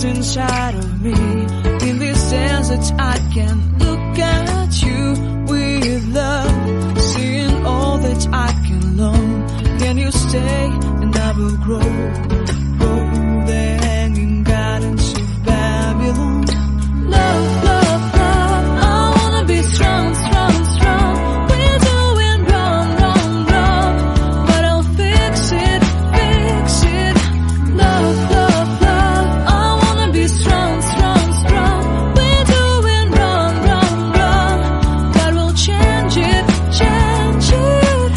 is inside of me. In this sense that I can look at you with love, seeing all that I can learn. Can you stay and I will grow? Grow the hanging gardens of Babylon. Love, love, love, I wanna be strong, strong, strong. We're doing wrong, wrong, wrong, but I'll fix it, fix it. Love, love, love, I wanna be strong, strong, strong. We're doing wrong, wrong, wrong, but we'll change it, change it.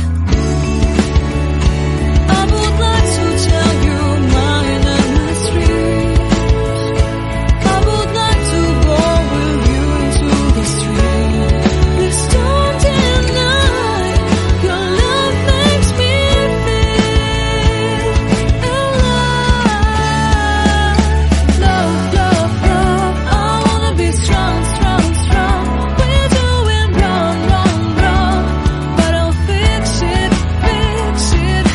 I would like to tell you mine and my street. I would like to go with you into the street. Please don't deny, your love makes me feel alive. Love, love, love, I wanna be strong, strong, strong. We're doing wrong, wrong, wrong, but I'll fix it, fix it.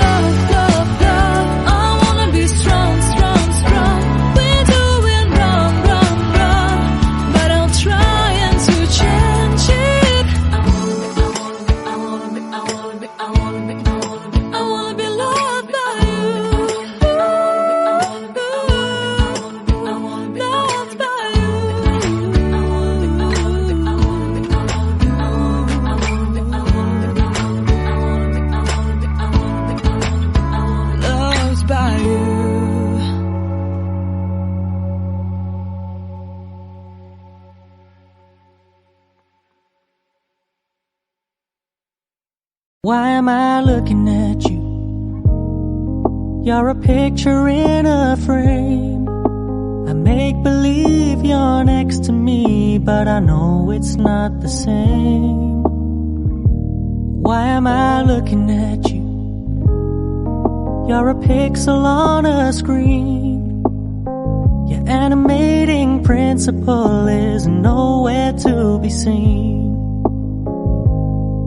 Love, love, love, I wanna be strong, strong, strong. We're doing wrong, wrong, wrong, but I'll try and to change it. I wanna be loved by you. Loved by you. Loved by you. Why am I looking at you? You're a picture in a frame. I make believe you're next to me, but I know it's not the same. Why am I looking at you? You're a pixel on a screen. Your animating principle is nowhere to be seen.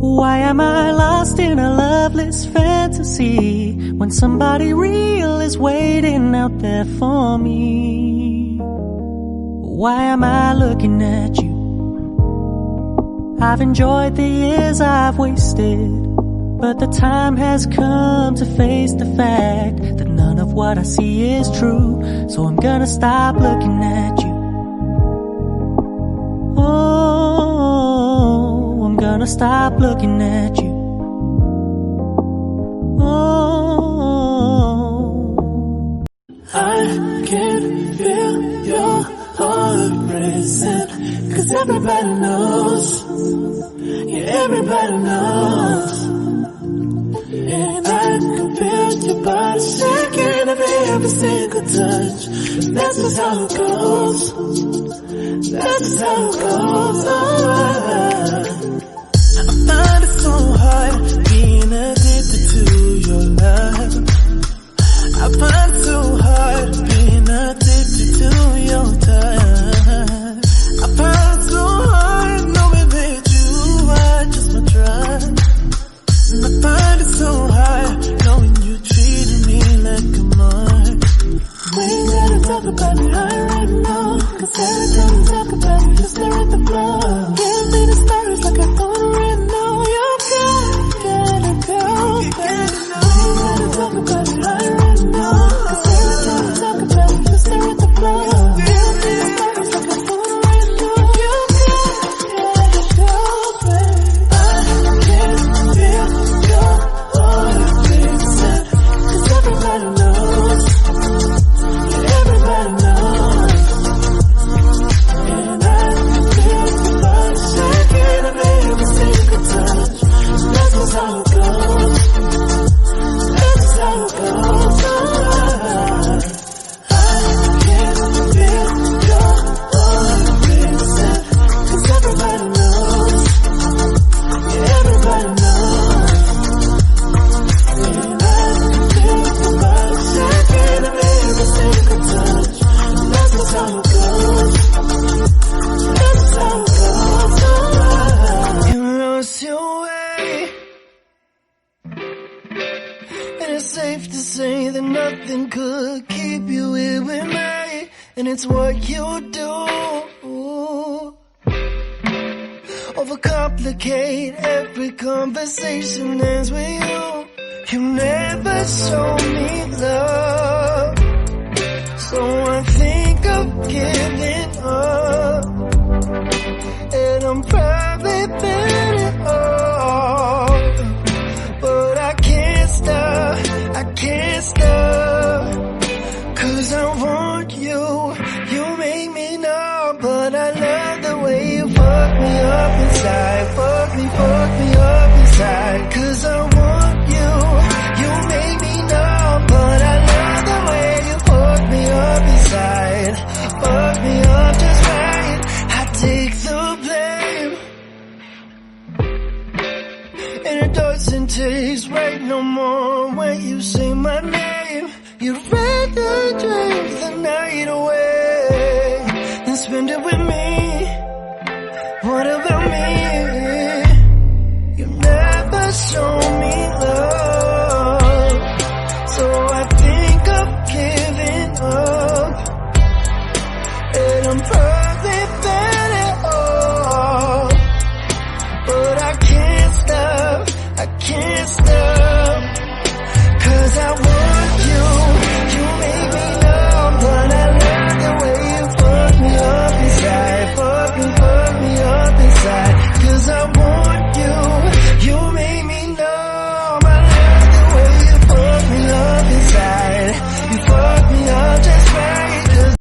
Why am I lost in a loveless fantasy when somebody real is waiting out there for me? Why am I looking at you? I've enjoyed the years I've wasted, but the time has come to face the fact that none of what I see is true. So I'm gonna stop looking at you. Oh, I'm gonna stop looking at you. Oh, I can feel your heart racing, 'cause everybody knows, yeah, everybody knows. And I can feel your body shaking every single touch. That's just how it goes. That's just how it goes. I find it so hard being addicted to your love. I find it so hard being addicted to your touch. I find it so hard knowing that you are just my drug. And I find it so hard knowing you treated me like a mark. We ain't gotta talk about it right now, 'cause every time we talk about it, you stare at the floor. Give me the stories like I don't right now. You gotta go, baby. We ain't gotta talk about it right now, 'cause every time we talk about it, you stare at the floor. Give me the stories like I don't right now. You gotta go, baby. I can feel your heart racing, 'cause everybody knows, yeah, everybody knows. And I can feel your body shaking every single touch. That's just how it goes. That's just how it goes. I can feel your heart racing, 'cause everybody knows, yeah, everybody knows. And I can feel your body shaking every single touch. That's just how it goes. That's just how it goes. You lost your way, and it's safe to say that nothing could keep you here with me. and it's what you do. Overcomplicate every conversation ends with you. You never show me love, so I think of giving up, and I'm probably better off, but I can't stop, 'cause I want you, you make me numb, but I love the way you fuck me up inside, fuck me up inside, 'cause I want you, you make me numb, but I love the way you fuck me up inside, fuck me up just right, I take the blame, and it doesn't taste right no more when you say my name. You'd rather drink the night away than spend it with me. What about me? You never show me love,